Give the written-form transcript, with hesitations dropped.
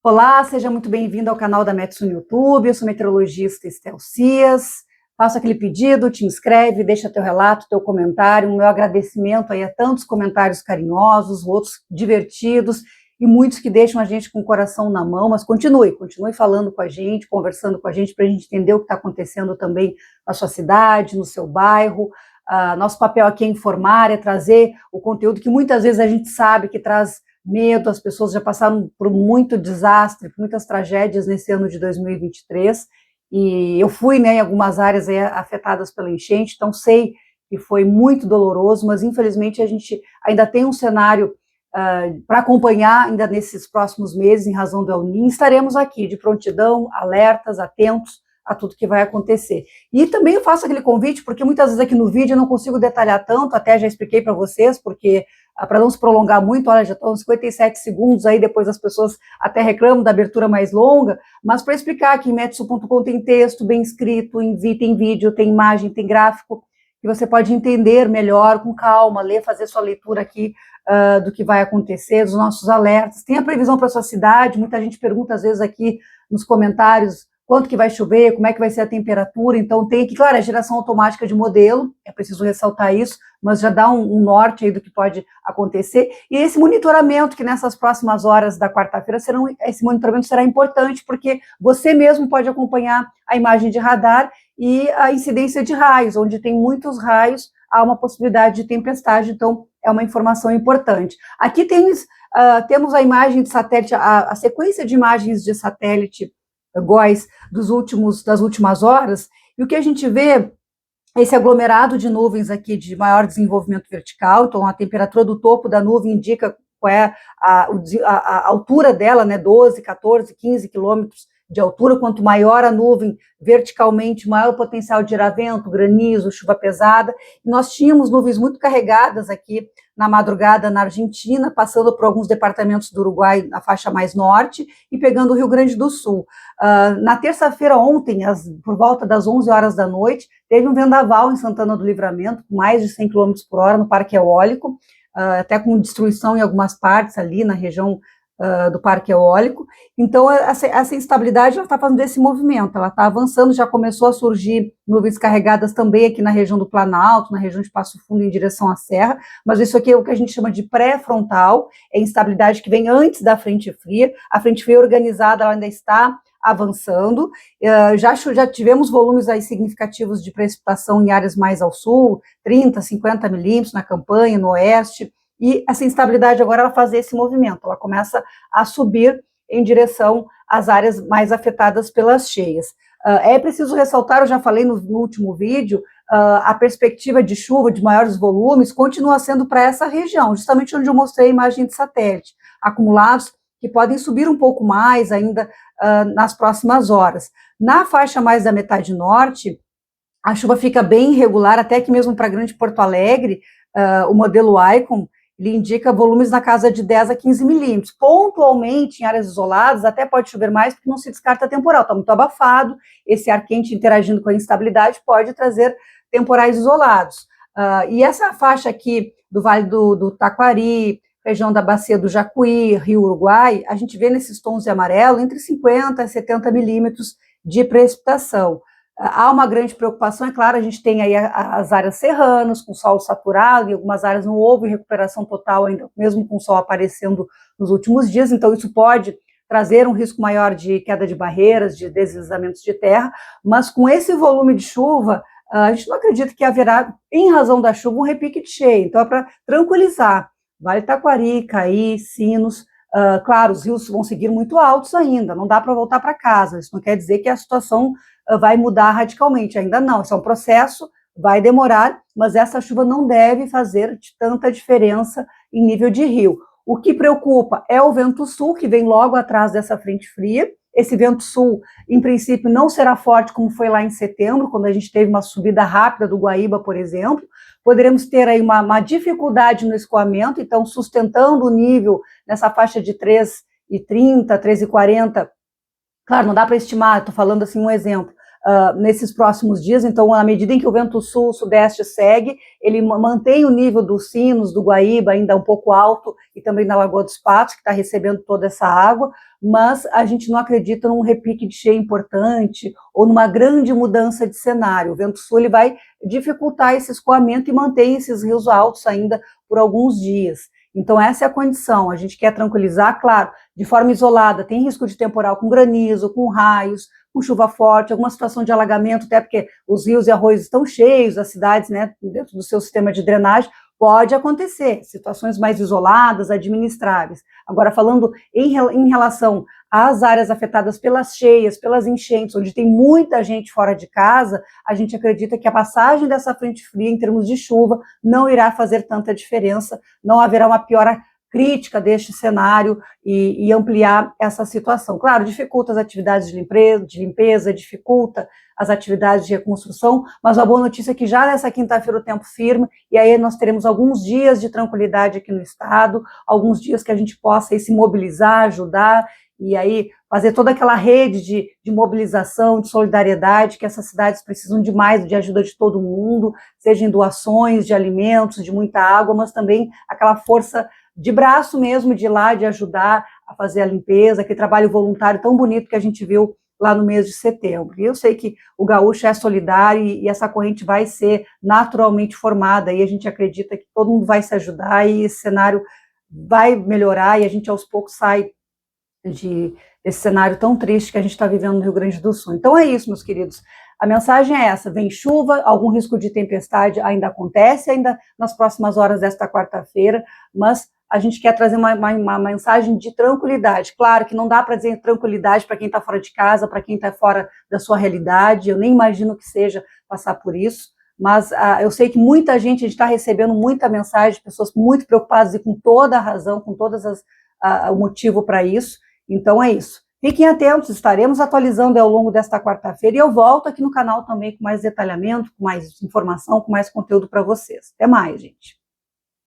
Olá, seja muito bem-vindo ao canal da Metsu no YouTube. Eu sou meteorologista Estel Cias. Faço aquele pedido, te inscreve, deixa teu relato, teu comentário. O meu agradecimento aí a tantos comentários carinhosos, outros divertidos e muitos que deixam a gente com o coração na mão. Mas continue falando com a gente, conversando com a gente para a gente entender o que está acontecendo também na sua cidade, no seu bairro. Nosso papel aqui é informar, é trazer o conteúdo que muitas vezes a gente sabe que traz medo, as pessoas já passaram por muito desastre, por muitas tragédias nesse ano de 2023, e eu fui, em algumas áreas afetadas pela enchente, então sei que foi muito doloroso, mas infelizmente a gente ainda tem um cenário para acompanhar ainda nesses próximos meses, em razão do El Niño. Estaremos aqui de prontidão, alertas, atentos a tudo que vai acontecer. E também eu faço aquele convite, porque muitas vezes aqui no vídeo eu não consigo detalhar tanto, até já expliquei para vocês, porque para não se prolongar muito, olha, já estão 57 segundos aí, depois as pessoas até reclamam da abertura mais longa, mas para explicar que em metsu.com tem texto bem escrito, tem vídeo, tem imagem, tem gráfico, que você pode entender melhor, com calma, ler, fazer sua leitura aqui do que vai acontecer, dos nossos alertas. Tem a previsão para a sua cidade, muita gente pergunta às vezes aqui nos comentários quanto que vai chover, como é que vai ser a temperatura. Então tem aqui, claro, a geração automática de modelo, é preciso ressaltar isso, mas já dá um norte aí do que pode acontecer. E esse monitoramento, que nessas próximas horas da quarta-feira, esse monitoramento será importante, porque você mesmo pode acompanhar a imagem de radar e a incidência de raios, onde tem muitos raios, há uma possibilidade de tempestade, então é uma informação importante. Aqui temos a imagem de satélite, a sequência de imagens de satélite GOES das últimas horas, e o que a gente vê é esse aglomerado de nuvens aqui de maior desenvolvimento vertical. Então a temperatura do topo da nuvem indica qual é a altura dela, 12, 14, 15 quilômetros de altura. Quanto maior a nuvem verticalmente, maior o potencial de gerar vento, granizo, chuva pesada. E nós tínhamos nuvens muito carregadas aqui na madrugada na Argentina, passando por alguns departamentos do Uruguai na faixa mais norte e pegando o Rio Grande do Sul. Na terça-feira ontem, por volta das 11 horas da noite, teve um vendaval em Santana do Livramento, com mais de 100 km por hora no Parque Eólico, até com destruição em algumas partes ali na região do Parque Eólico. Então essa instabilidade está fazendo esse movimento, ela está avançando, já começou a surgir nuvens carregadas também aqui na região do Planalto, na região de Passo Fundo em direção à Serra, mas isso aqui é o que a gente chama de pré-frontal, é instabilidade que vem antes da frente fria. A frente fria organizada, ela ainda está avançando, já tivemos volumes aí significativos de precipitação em áreas mais ao sul, 30, 50 milímetros na campanha, no oeste, e essa instabilidade agora ela faz esse movimento, ela começa a subir em direção às áreas mais afetadas pelas cheias. É preciso ressaltar, eu já falei no último vídeo, a perspectiva de chuva de maiores volumes continua sendo para essa região, justamente onde eu mostrei a imagem de satélite, acumulados que podem subir um pouco mais ainda nas próximas horas. Na faixa mais da metade norte, a chuva fica bem irregular, até que mesmo para a Grande Porto Alegre, o modelo ICON, ele indica volumes na casa de 10 a 15 milímetros. Pontualmente, em áreas isoladas, até pode chover mais, porque não se descarta temporal, está muito abafado, esse ar quente interagindo com a instabilidade pode trazer temporais isolados. E essa faixa aqui do Vale do Taquari, região da Bacia do Jacuí, Rio Uruguai, a gente vê nesses tons de amarelo entre 50 e 70 milímetros de precipitação. Há uma grande preocupação, é claro, a gente tem aí as áreas serranas, com solo saturado, e algumas áreas não houve recuperação total ainda, mesmo com o sol aparecendo nos últimos dias, então isso pode trazer um risco maior de queda de barreiras, de deslizamentos de terra, mas com esse volume de chuva, a gente não acredita que haverá, em razão da chuva, um repique de cheia. Então é para tranquilizar. Vale Taquari, Caí, Sinos, claro, os rios vão seguir muito altos ainda, não dá para voltar para casa, isso não quer dizer que a situação vai mudar radicalmente, ainda não, isso é um processo, vai demorar, mas essa chuva não deve fazer tanta diferença em nível de rio. O que preocupa é o vento sul, que vem logo atrás dessa frente fria. Esse vento sul, em princípio, não será forte como foi lá em setembro, quando a gente teve uma subida rápida do Guaíba, por exemplo. Poderemos ter aí uma dificuldade no escoamento, então sustentando o nível nessa faixa de 3,30, 3,40. Claro, não dá para estimar, estou falando assim um exemplo. Nesses próximos dias, então, à medida em que o vento sul-sudeste segue, ele mantém o nível dos Sinos, do Guaíba, ainda um pouco alto, e também na Lagoa dos Patos, que está recebendo toda essa água, mas a gente não acredita num repique de cheia importante ou numa grande mudança de cenário. O vento sul ele vai dificultar esse escoamento e mantém esses rios altos ainda por alguns dias. Então essa é a condição, a gente quer tranquilizar, claro, de forma isolada, tem risco de temporal com granizo, com raios, com chuva forte, alguma situação de alagamento, até porque os rios e arroios estão cheios, as cidades, né, dentro do seu sistema de drenagem, pode acontecer, situações mais isoladas, administráveis. Agora, falando em relação às áreas afetadas pelas cheias, pelas enchentes, onde tem muita gente fora de casa, a gente acredita que a passagem dessa frente fria, em termos de chuva, não irá fazer tanta diferença, não haverá uma piora crítica deste cenário e ampliar essa situação. Claro, dificulta as atividades de limpeza, dificulta as atividades de reconstrução, mas a boa notícia é que já nessa quinta-feira o tempo firme, e aí nós teremos alguns dias de tranquilidade aqui no estado, alguns dias que a gente possa aí se mobilizar, ajudar, e aí fazer toda aquela rede de mobilização, de solidariedade, que essas cidades precisam demais de ajuda de todo mundo, seja em doações de alimentos, de muita água, mas também aquela força de braço mesmo, de ir lá, de ajudar a fazer a limpeza, aquele trabalho voluntário tão bonito que a gente viu lá no mês de setembro. E eu sei que o gaúcho é solidário e essa corrente vai ser naturalmente formada, e a gente acredita que todo mundo vai se ajudar e esse cenário vai melhorar e a gente aos poucos sai desse cenário tão triste que a gente está vivendo no Rio Grande do Sul. Então é isso, meus queridos. A mensagem é essa, vem chuva, algum risco de tempestade ainda acontece, ainda nas próximas horas desta quarta-feira, mas a gente quer trazer uma mensagem de tranquilidade. Claro que não dá para dizer tranquilidade para quem está fora de casa, para quem está fora da sua realidade, eu nem imagino que seja passar por isso, mas eu sei que muita gente, a gente está recebendo muita mensagem, pessoas muito preocupadas e com toda a razão, com todas o motivo para isso, então é isso. Fiquem atentos, estaremos atualizando ao longo desta quarta-feira e eu volto aqui no canal também com mais detalhamento, com mais informação, com mais conteúdo para vocês. Até mais, gente.